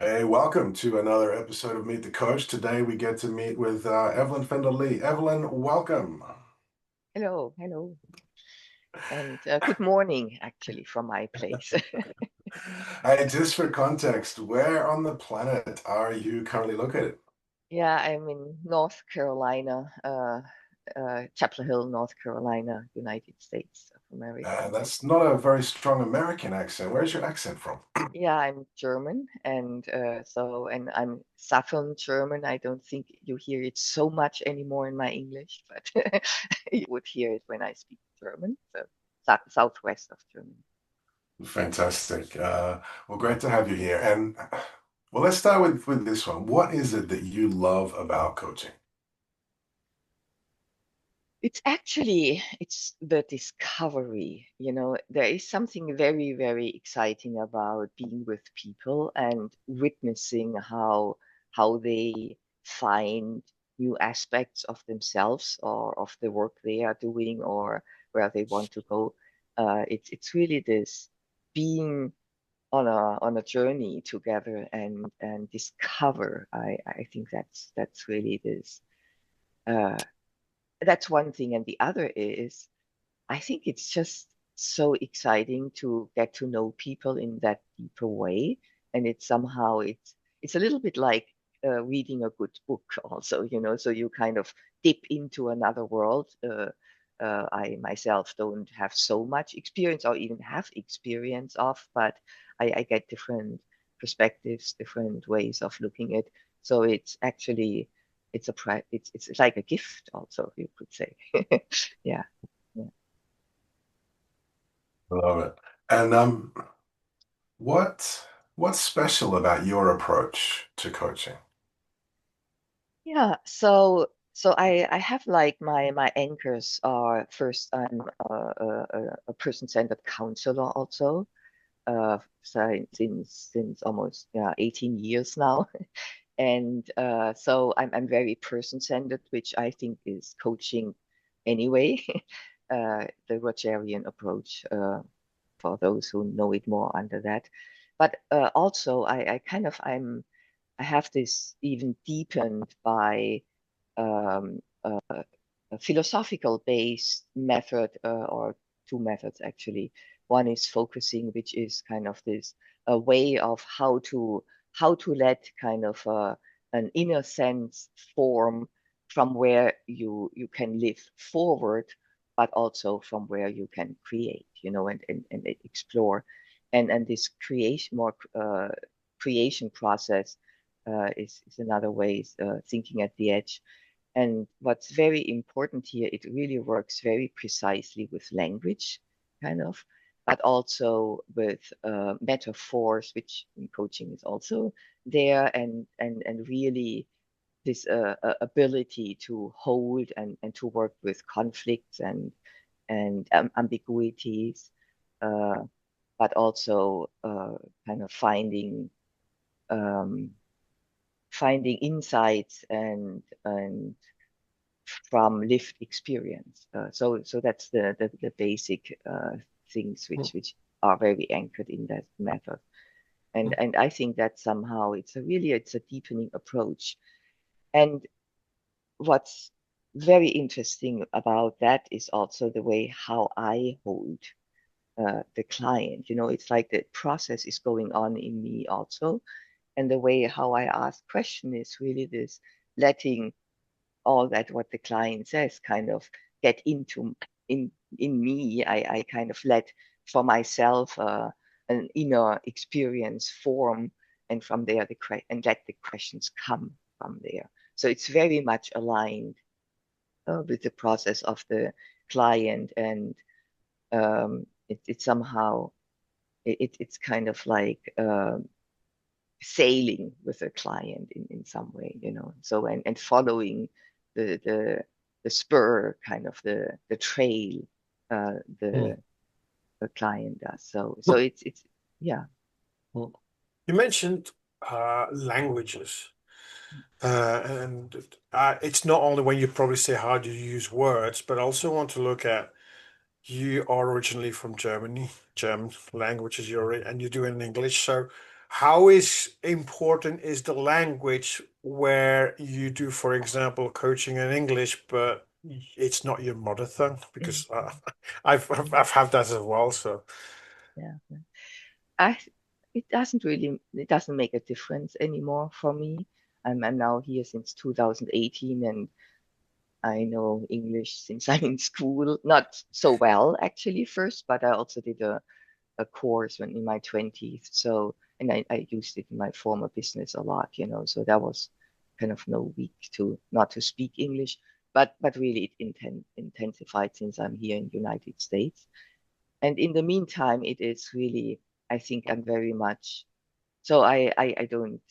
Hey, welcome to another episode of Meet the Coach. Today we get to meet with Evelyn Fendler-Lee. Evelyn, welcome. Hello, hello, and good morning, actually, from my place. Hey, just for context, where on the planet are you currently located? Yeah, I'm in North Carolina, Chapel Hill, North Carolina, United States of America. That's not a very strong American accent. Where's your accent from? Yeah, I'm German, and and I'm Southern German. I don't think you hear it so much anymore in my English, but you would hear it when I speak German. So southwest of Germany. Fantastic. Well, great to have you here. And well, let's start with this one. What is it that you love about coaching? It's the discovery, there is something very, very exciting about being with people and witnessing how they find new aspects of themselves or of the work they are doing or where they want to go. It's really this being on a journey together and discover. I think that's really this. Uh, that's one thing. And the other is, I think it's just so exciting to get to know people in that deeper way. And it's a little bit like reading a good book also, so you kind of dip into another world. I myself don't have so much experience or even have experience of, but I get different perspectives, different ways of looking at. So it's actually it's like a gift also, you could say. Yeah. Yeah. Love it. And what's special about your approach to coaching? Yeah, so I have like my anchors are first I'm a person-centered counselor also since almost 18 years now. And so I'm very person-centered, which I think is coaching anyway. The Rogerian approach, for those who know it more under that. But also I kind of I have this even deepened by a philosophical based method, or two methods actually. One is focusing, which is kind of this a way of how to let kind of an inner sense form from where you can live forward, but also from where you can create, and explore. And this creation process is another way, thinking at the edge. And what's very important here, it really works very precisely with language, kind of, but also with metaphors, which in coaching is also there, and really this ability to hold and to work with conflicts and ambiguities, uh, but also kind of um, finding insights and from lived experience. So that's the basic things which are very anchored in that method. And I think that somehow it's a deepening approach. And what's very interesting about that is also the way how I hold the client. It's like the process is going on in me also, and the way how I ask question is really this letting all that what the client says kind of get into in me. I kind of let for myself an inner experience form, and from there and let the questions come from there. So it's very much aligned with the process of the client, and it somehow it's kind of like sailing with a client in some way, so and following the the spur, kind of the trail, uh Mm, the the client does. So it's yeah. mm. You mentioned languages, and it's not only when you probably say how do you use words, but I also want to look at you are originally from Germany, German language is your and you do it in English. So, how is important is the language where you do, for example, coaching in English, but it's not your mother tongue? Because I've had that as well. So Yeah. I it doesn't make a difference anymore for me. I'm now here since 2018 and I know English since I'm in school. Not so well actually first, but I also did a course when in my 20s. So and I used it in my former business a lot, so that was kind of no week to not to speak English. But really it intensified since I'm here in the United States. And in the meantime, it is really, I think I'm very much so I don't,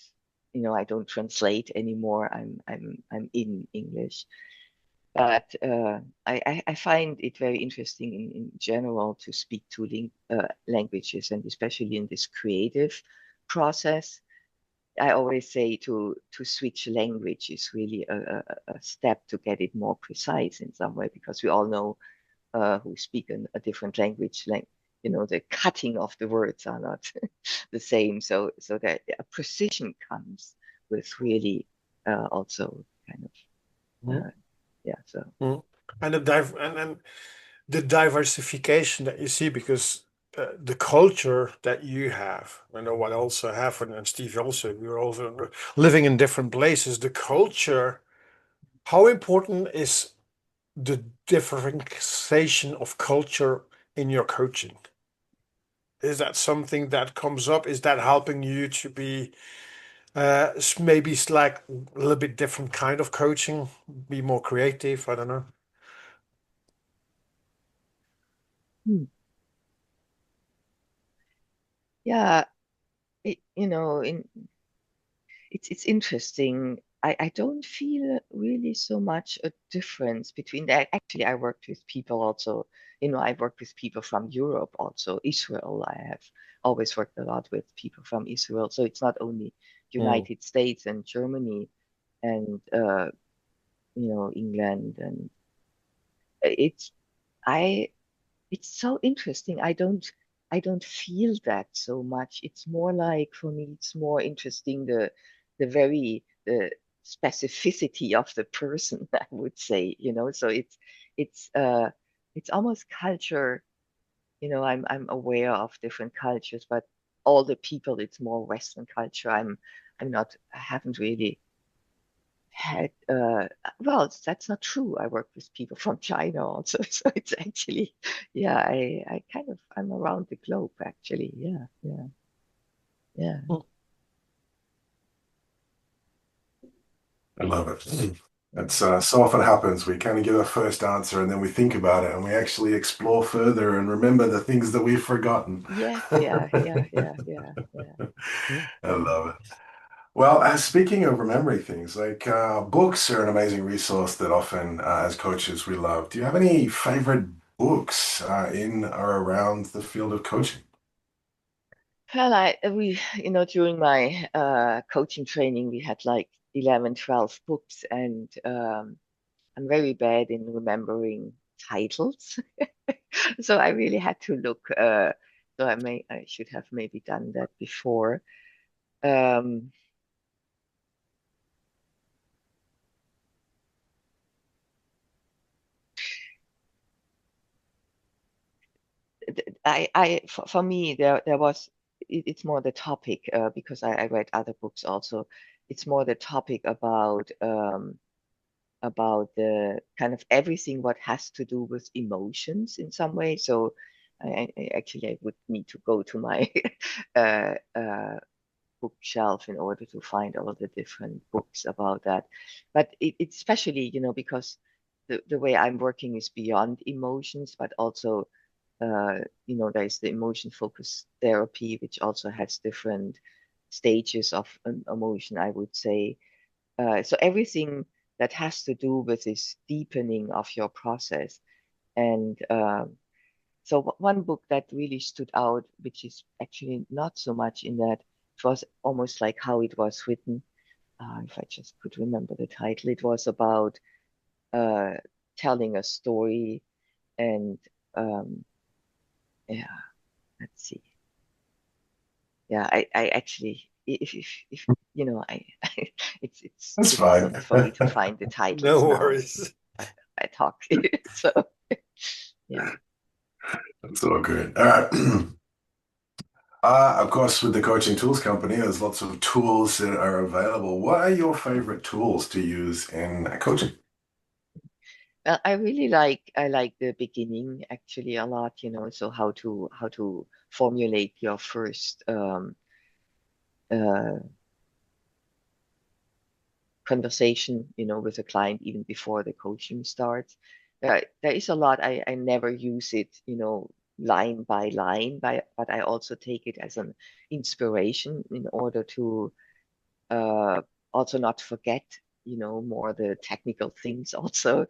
I don't translate anymore. I'm in English. But I find it very interesting in general to speak two languages, and especially in this creative process. I always say to switch language is really a step to get it more precise in some way, because we all know who speak a different language, like the cutting of the words are not the same. So that a precision comes with really also kind of mm, yeah. So mm. And and the diversification that you see, because the culture that you have, I know what I also have, and Steve also, we're also living in different places. The culture, how important is the differentiation of culture in your coaching? Is that something that comes up? Is that helping you to be maybe it's like a little bit different kind of coaching, be more creative? I don't know. hmm. Yeah, it's interesting. I don't feel really so much a difference between that. Actually, I worked with people also, I worked with people from Europe, also Israel. I have always worked a lot with people from Israel. So it's not only Mm, United States and Germany and England, and it's I it's so interesting. I don't feel that so much. It's more like for me, it's more interesting the specificity of the person, I would say, So it's it's almost culture, I'm aware of different cultures, but all the people, it's more Western culture. I haven't really had well, that's not true. I work with people from China also. So it's actually, yeah, I kind of I'm around the globe actually. Yeah, yeah, yeah. mm, I love it. It's so often happens. We kind of get a first answer and then we think about it and we actually explore further and remember the things that we've forgotten. Yes, yeah, yeah, I yeah, yeah, yeah. mm. love it. Well, speaking of remembering things, like books are an amazing resource that often, as coaches, we love. Do you have any favorite books in or around the field of coaching? Well, during my coaching training, we had like 11, 12 books, and I'm very bad in remembering titles. So I really had to look. So I should have maybe done that before. Um, for me, there was, it's more the topic, because I read other books also. It's more the topic about the kind of everything what has to do with emotions in some way. So I would need to go to my uh, uh, bookshelf in order to find all the different books about that. But it's especially, because the way I'm working is beyond emotions, but also, there's the emotion focused therapy, which also has different stages of emotion, I would say. So everything that has to do with this deepening of your process. And so one book that really stood out, which is actually not so much in that, it was almost like how it was written. If I just could remember the title, it was about uh, telling a story, and yeah, let's see. yeah, I actually, if I, it's That's fine. difficult for me to find the titles No now. worries. I talk, so yeah. That's all good. All right. Of course, with the coaching tools company, there's lots of tools that are available. What are your favorite tools to use in coaching? I really I like the beginning actually a lot, so how to formulate your first uh conversation, with a client even before the coaching starts. There is a lot. I never use it, line by line, but I also take it as an inspiration in order to uh, also not forget, more the technical things also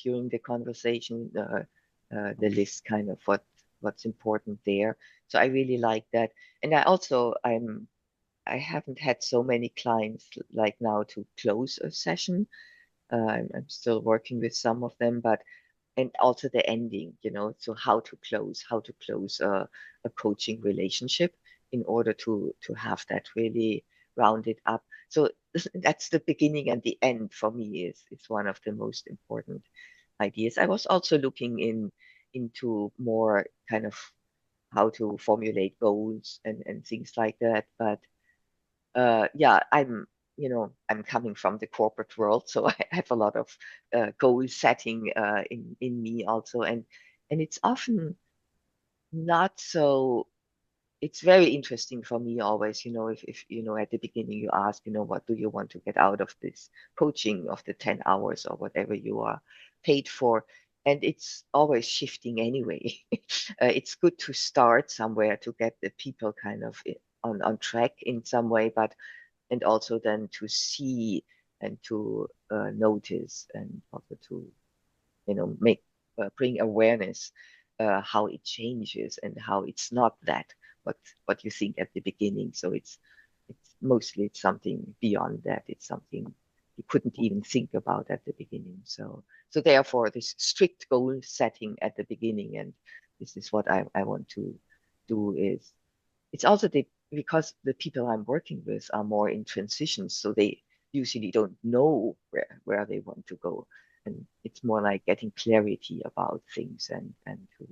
during the conversation, the list kind of what's important there. So I really like that. And I haven't had so many clients like now to close a session. I'm still working with some of them, but and also the ending, so how to close a coaching relationship in order to have that really rounded up. So that's the beginning and the end for me is one of the most important ideas. I was also looking into more kind of how to formulate goals and things like that, but yeah, I'm coming from the corporate world, so I have a lot of goal setting in me also, and it's often not so. It's very interesting for me always, if at the beginning you ask, what do you want to get out of this coaching of the 10 hours or whatever you are paid for, and it's always shifting anyway. It's good to start somewhere to get the people kind of on track in some way, but and also then to see and to notice and also to make bring awareness how it changes and how it's not that what what you think at the beginning. So it's mostly it's something beyond that. It's something you couldn't even think about at the beginning. So therefore this strict goal setting at the beginning, and this is what I want to do is it's also because the people I'm working with are more in transitions, so they usually don't know where they want to go. And it's more like getting clarity about things and to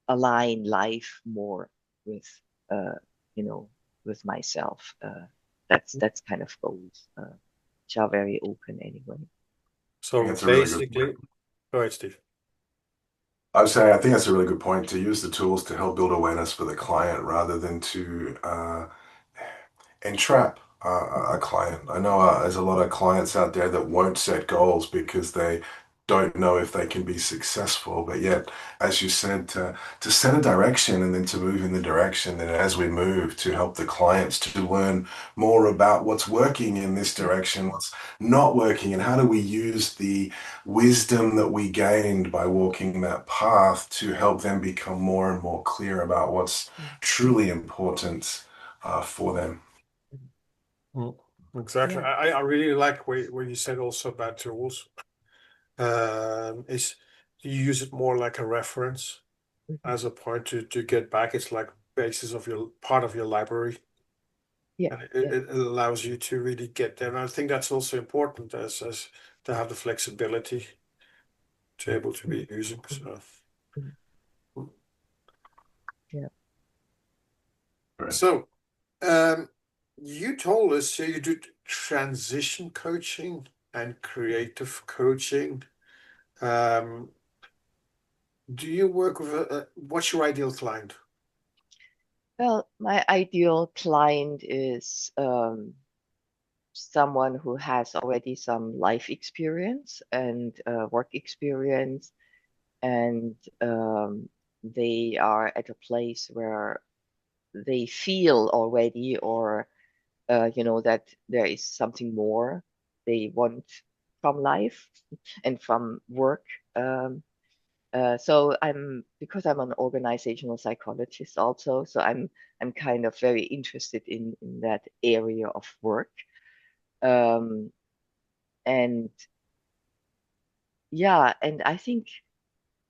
align life more with uh, you know, with myself. That's kind of goals, which are very open anyway. I think So that's a really good point. basically, go ahead, Steve. I was saying, I think that's a really good point to use the tools to help build awareness for the client rather than to entrap a Mhm. client. I know there's a lot of clients out there that won't set goals because they don't know if they can be successful. But yet, as you said, to set a direction and then to move in the direction, and as we move to help the clients to learn more about what's working in this direction, what's not working, and how do we use the wisdom that we gained by walking that path to help them become more and more clear about what's Mhm. truly important for them. Mhm. Mm, exactly. Yeah. I really like what you said also about tools. Is you use it more like a reference Mhm. as a point to get back. It's like basis of your part of your library, Yeah. and Yeah. it allows you to really get there. And I think that's also important as to have the flexibility to able to Mhm. be using. Mhm. So, Mhm. Yeah. Right. so um, you told us you do transition coaching and creative coaching. Um, do you work with what's your ideal client? Well, my ideal client is someone who has already some life experience and work experience, and they are at a place where they feel already, or that there is something more they want from life and from work. Um, so because I'm an organizational psychologist also, so I'm kind of very interested in that area of work. Um, and yeah, and I think,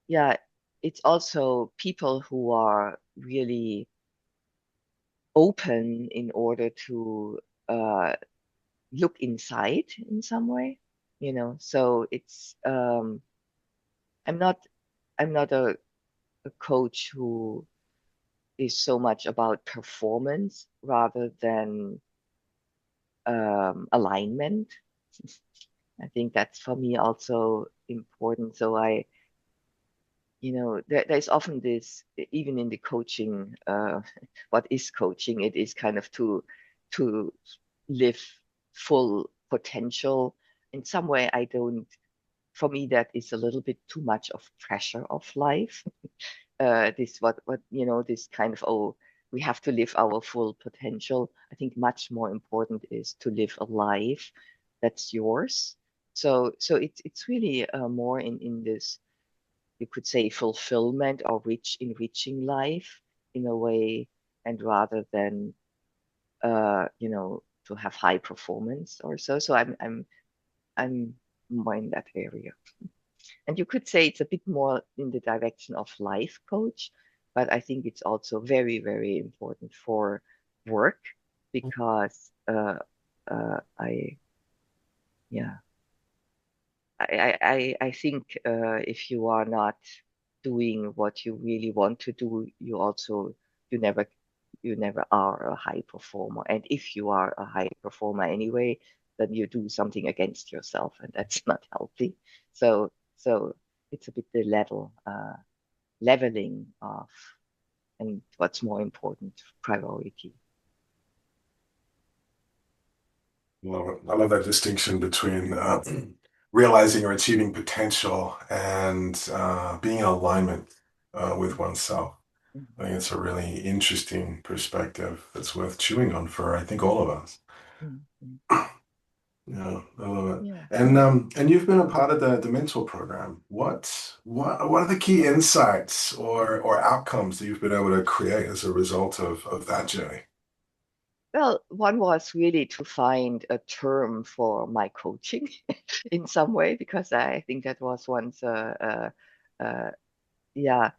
yeah, it's also people who are really open in order to look inside in some way, you know. So it's I'm not I'm not a coach who is so much about performance rather than alignment. I think that's for me also important. So there's often this, even in the coaching, what is coaching? It is kind of to live full potential. In some way, I don't, for me, that is a little bit too much of pressure of life. This this kind of, oh, we have to live our full potential. I think much more important is to live a life that's yours. So it's really more in this, you could say, fulfillment or enriching life in a way, and rather than to have high performance or so. So I'm more in that area. And you could say it's a bit more in the direction of life coach, but I think it's also very, very important for work because I yeah I think if you are not doing what you really want to do, you never you never are a high performer. And if you are a high performer anyway, then you do something against yourself, and that's not healthy. So it's a bit the leveling of, and what's more important, priority. Love it. I love that distinction between realizing or achieving potential and being in alignment with oneself. I think it's a really interesting perspective that's worth chewing on for, I think, all of us. Mhm. Yeah, I love it. Yeah. And you've been a part of the mentor program. What are the key insights or outcomes that you've been able to create as a result of that journey? Well, one was really to find a term for my coaching in some way, because I think that was once, yeah,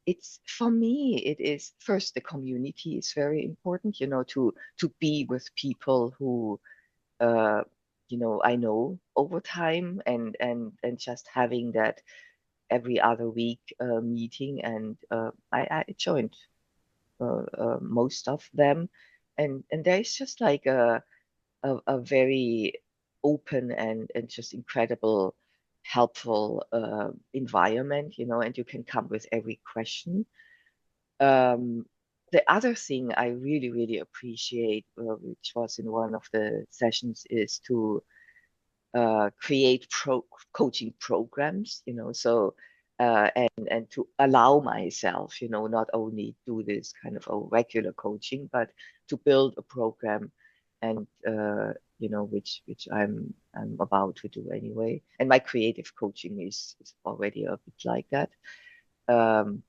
it's for me, it is first the community is very important, to be with people who, uh, I know over time, and just having that every other week meeting, and I joined most of them, and there is just like a very open and just incredible helpful environment, and you can come with every question. um, the other thing I really really appreciate, which was in one of the sessions, is to create coaching programs, so and to allow myself, not only do this kind of a regular coaching, but to build a program, and which I'm about to do anyway. And my creative coaching is already a bit like that. Um,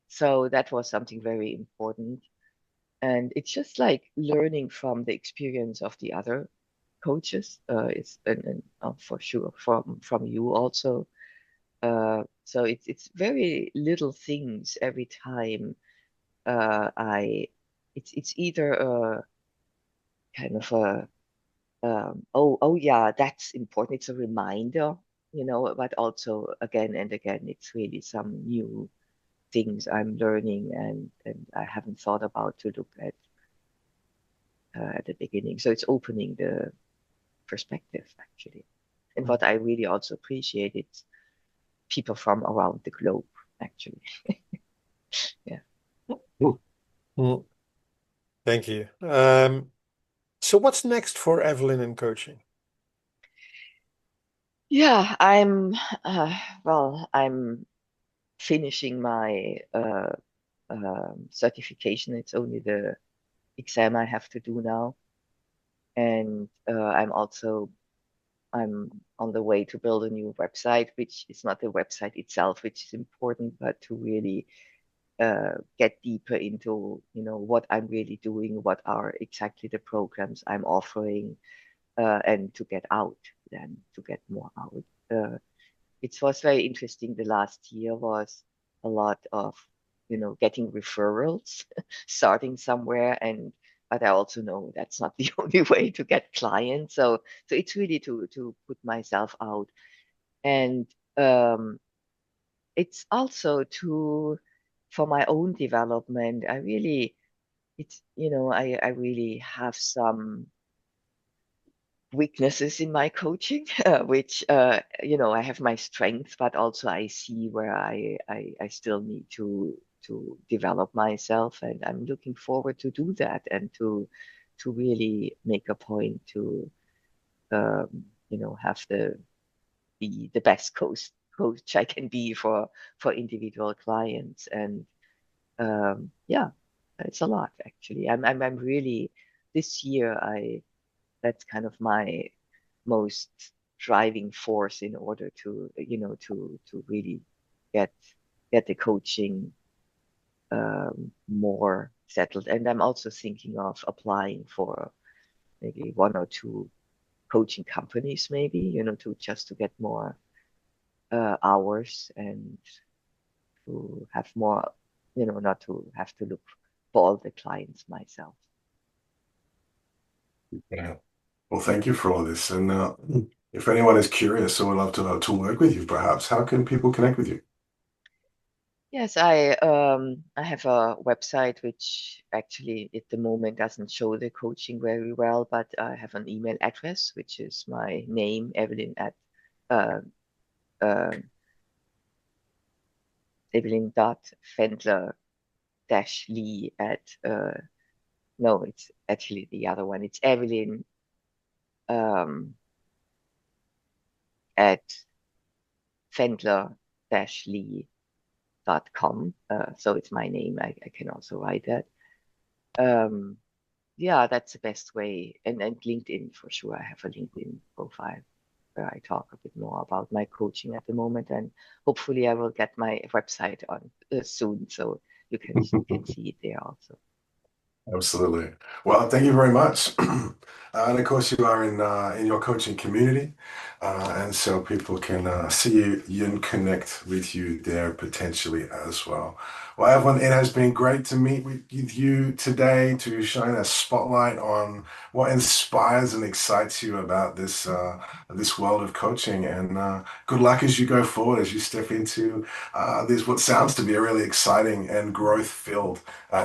so that was something very important. And it's just like learning from the experience of the other coaches. It's and for sure from you also. So it's very little things every time. I It's either a kind of a oh yeah, that's important. It's a reminder, but also again and again, it's really some new things I'm learning, and I haven't thought about to look at the beginning. So it's opening the perspective, actually. And what I really also appreciate is people from around the globe, actually. Yeah. Mm. Mm. Thank you. So what's next for Evelyn in coaching? Yeah, uh, I'm finishing my certification. It's only the exam I have to do now. And I'm on the way to build a new website, which is not the website itself, which is important, but to really get deeper into, what I'm really doing, what are exactly the programs I'm offering, and to get out, then to get more out. It was very interesting. The last year was a lot of getting referrals, starting somewhere. But I also know that's not the only way to get clients. So it's really to put myself out. And it's also for my own development. I really have some weaknesses in my coaching, which I have my strengths, but also I see where I still need to develop myself, and I'm looking forward to do that and to really make a point to have be the best coach I can be for individual clients. And yeah, it's a lot actually. I'm really this year I that's kind of my most driving force in order to really get get the coaching more settled. And I'm also thinking of applying for maybe one or two coaching companies, maybe, to get more hours and to have more, not to have to look for all the clients myself. Yeah. Well, thank you for all this. And if anyone is curious or would love to work with you, perhaps, how can people connect with you? Yes, I have a website which actually at the moment doesn't show the coaching very well, but I have an email address which is my name, Evelyn at uh, uh, Evelyn.Fendler-Lee at no, it's actually the other one. It's Evelyn um, at Fendler-Lee.com. So it's my name. I can also write that. Um, yeah, that's the best way. And LinkedIn for sure. I have a LinkedIn profile where I talk a bit more about my coaching at the moment, and hopefully I will get my website on soon, so you can see it there also. Absolutely. Well, thank you very much. And of course, you are in your coaching community, and so people can see you and connect with you there potentially as well. Well, Evelyn, it has been great to meet with you today to shine a spotlight on what inspires and excites you about this world of coaching. And good luck as you go forward, as you step into this what sounds to be a really exciting and growth-filled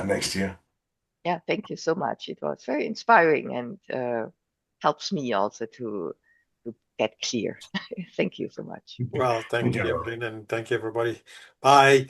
next year. Yeah, thank you so much. It was very inspiring and helps me also to get clear. Thank you so much. Well, thank Thank you, you. Evelyn, and thank you, everybody. Bye.